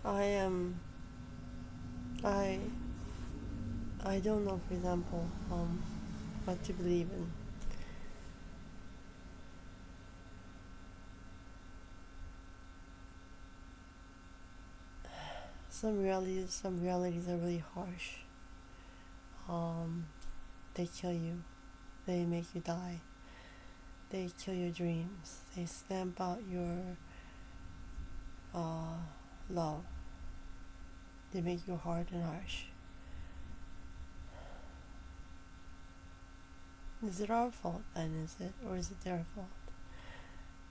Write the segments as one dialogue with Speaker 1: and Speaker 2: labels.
Speaker 1: I am I I don't know, for example, what to believe in. Some realities are really harsh. Um, they kill you. They make you die. They kill your dreams. They stamp out your uh, love. They make you hard and harsh. Is it our fault then, is it? Or is it their fault?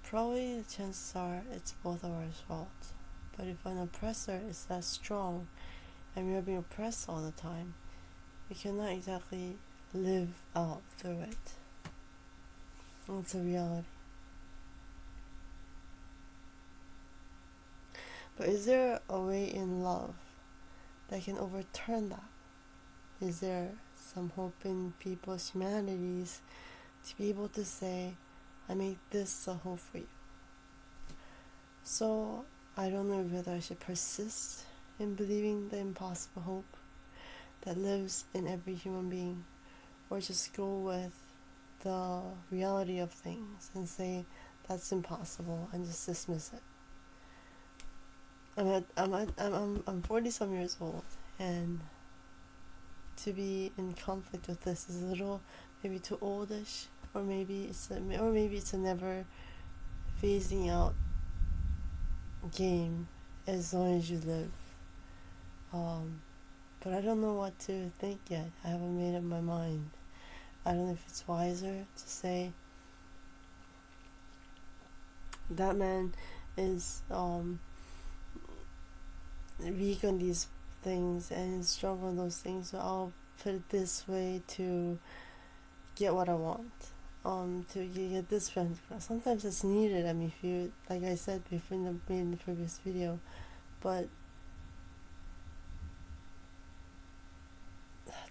Speaker 1: Probably the chances are it's both of our fault. But if an oppressor is that strong and we are being oppressed all the time, we cannot exactly live out through it. It's a reality. But is there a way in love that can overturn that? Is there some hope in people's humanities to be able to say, I make this a hope for you? So I don't know whether I should persist in believing the impossible hope that lives in every human being, or just go with the reality of things and say that's impossible and just dismiss it. I'm 40 some years old, and to be in conflict with this is a little maybe too oldish, or maybe it's a never phasing out game as long as you live. But I don't know what to think yet. I haven't made up my mind. I don't know if it's wiser to say that man is weak on these things and is strong on those things, so I'll put it this way to get what I want. To get this friend. Sometimes it's needed. I mean, if you, like I said before in the previous video, but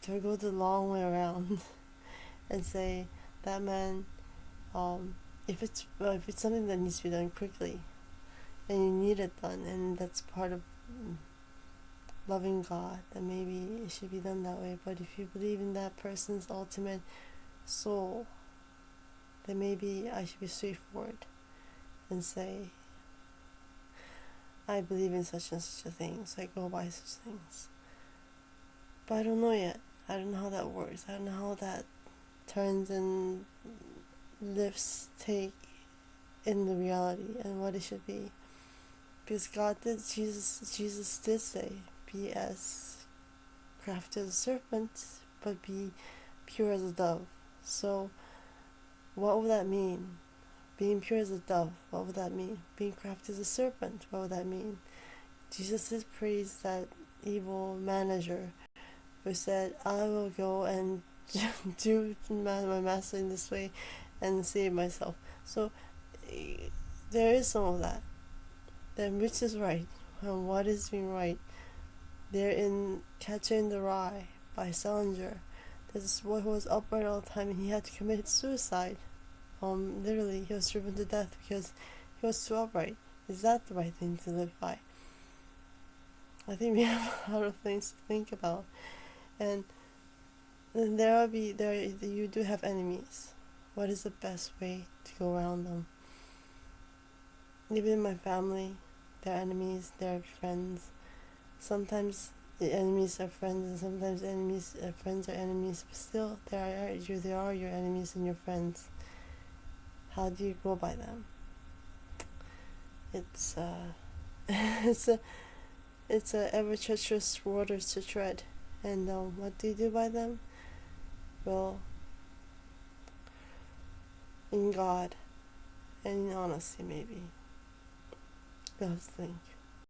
Speaker 1: to go the long way around and say that man, if it's something that needs to be done quickly, and you need it done, and that's part of loving God, then maybe it should be done that way. But if you believe in that person's ultimate soul, then maybe I should be straightforward and say, I believe in such and such a thing, so I go by such things. But I don't know yet. I don't know how that works. I don't know how that turns and lifts take in the reality and what it should be. Because Jesus did say, be as crafty as a serpent, but be pure as a dove. So what would that mean? Being pure as a dove, what would that mean? Being crafty as a serpent, what would that mean? Jesus did praise that evil manager who said, I will go and do my master in this way and save myself. So there is some of that. Then which is right and what is being right? They're in Catcher in the Rye by Salinger. This boy who was upright all the time and he had to commit suicide. Literally, he was driven to death because he was too upright. Is that the right thing to live by? I think we have a lot of things to think about, and then you do have enemies. What is the best way to go around them? Even in my family, there are enemies, there are friends. Sometimes the enemies are friends, and sometimes friends are enemies. But still, they are your enemies and your friends. How do you go by them? It's it's a ever treacherous waters to tread. And what do you do by them? Well, in God and in honesty, maybe. Let's think.